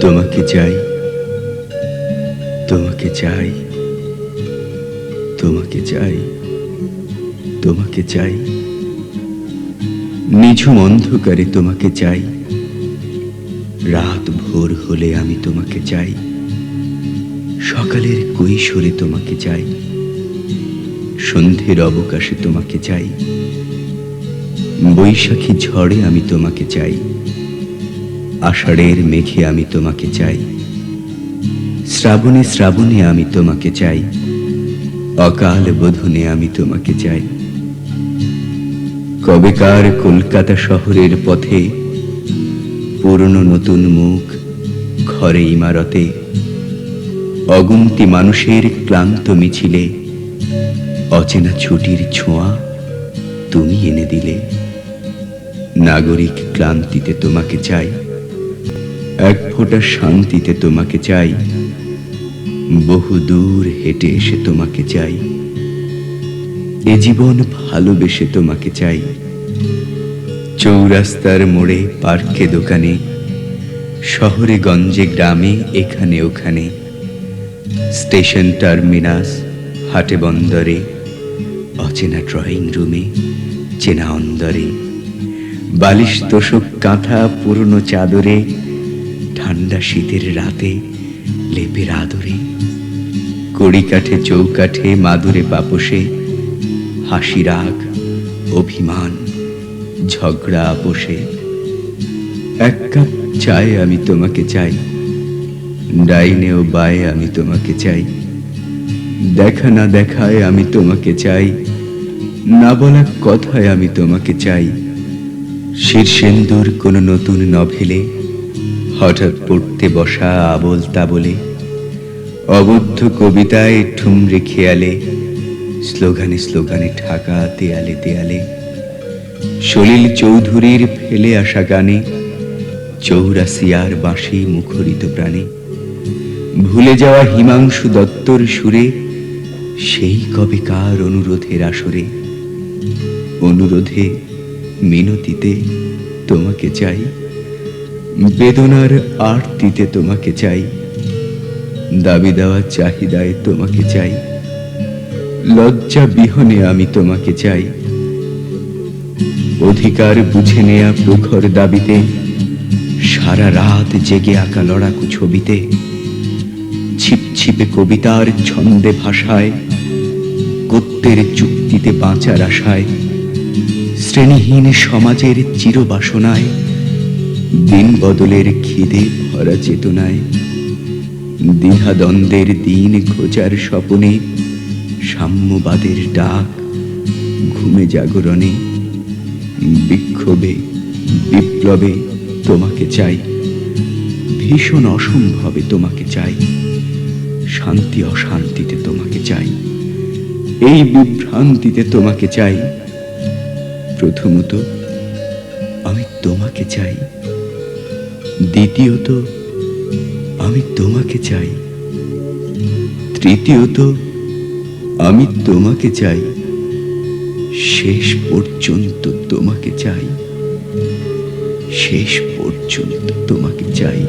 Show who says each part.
Speaker 1: তোমাকে চাই, তোমাকে চাই, তোমাকে চাই, তোমাকে চাই। নিঝুম অন্ধকারে তোমাকে চাই, রাত ভোর হলে আমি তোমাকে চাই। সকালের কৈশোরে তোমাকে চাই, সন্ধ্যের অবকাশে তোমাকে চাই। বৈশাখী ঝড়ে আমি তোমাকে চাই, আষাঢ়ের মেঘে আমি তোমাকে চাই। শ্রাবণে শ্রাবণে আমি তোমাকে চাই, অকাল বোধনে আমি তোমাকে চাই। কবেকার কলকাতা শহরের পথে পুরনো নতুন মুখ, ঘরে ইমারতে অগুন্তি মানুষের ক্লান্ত মিছিলে অচেনা ছুটির ছোঁয়া তুমি এনে দিলে। নাগরিক ক্লান্তিতে তোমাকে চাই, এক ফোঁটা শান্তিতে তোমাকে চাই। বহু দূর হেঁটে এসে তোমাকে চাই, এ জীবন ভালোবেসে তোমাকে চাই। চৌরাস্তার মোড়ে, পার্কে, দোকানে, শহরে গঞ্জে গ্রামে, এখানে ওখানে, স্টেশন টার্মিনাস, হাটে বন্দরে, অচেনা ড্রয়িং রুমে, চেনা অন্দরে, বালিশ তোষক কাঁথা পুরনো চাদরে, ঠান্ডা শীতের রাতে লেপের আদরে, কড়ি কাঠে চৌকাঠে, মাদুরে পাপোশে, হাসি রাগ অভিমান ঝগড়া আপোষে। এক কাপ চায়ে আমি তোমাকে চাই, ডাইনে ও বায়ে আমি তোমাকে চাই। দেখা না দেখায় আমি তোমাকে চাই, না বলা কথায় আমি তোমাকে চাই। শীর্ষেন্দুর কোনো নতুন নভেলে হঠাৎ পড়তে বসা আবোল তাবলে, অবদ্ধ কবিতায় ঠুমরে খেয়ালে, স্লোগানে স্লোগানে ঢাকা দেয়ালে দেয়ালে, সলিল চৌধুরীর ফেলে আসা গানে, চৌরাসিয়ার বাঁশি মুখরিত প্রাণে, ভুলে যাওয়া হিমাংশু দত্তর সুরে, সেই কবেকার অনুরোধের আসরে। অনুরোধে মিনতিতে তোমাকে চাই, বেদনার আরতিতে তোমাকে চাই, দাবি দেওয়া চাহিদায় তোমাকে চাই। লজ্জা বিহনে আমি তোমাকে চাই, অধিকার বুঝে নেয়া প্রখর দাবিতে, সারা রাত জেগে আঁকা লড়াকু ছবিতে, ছিপছিপে কবিতার ছন্দে ভাষায়, কত্তের চুক্তিতে বাঁচার আশায়, শ্রেণীহীন সমাজের চিরবাসনায়, দিন বদলের খিদে ভরা চেতনায়, দ্বিধাদ্বন্দ্বের দিন খোঁজার স্বপনে, সাম্যবাদের ডাক ঘুমে জাগরণে, বিক্ষোভে বিপ্লবে তোমাকে চাই, ভীষণ অসম্ভবে তোমাকে চাই, শান্তি অশান্তিতে তোমাকে চাই, এই বিভ্রান্তিতে তোমাকে চাই। প্রথমত আমি তোমাকে চাই, দ্বিতীয়ত আমি তোমাকে চাই, তৃতীয়ত আমি তোমাকে চাই, শেষ পর্যন্ত তোমাকে চাই, শেষ পর্যন্ত তোমাকে চাই।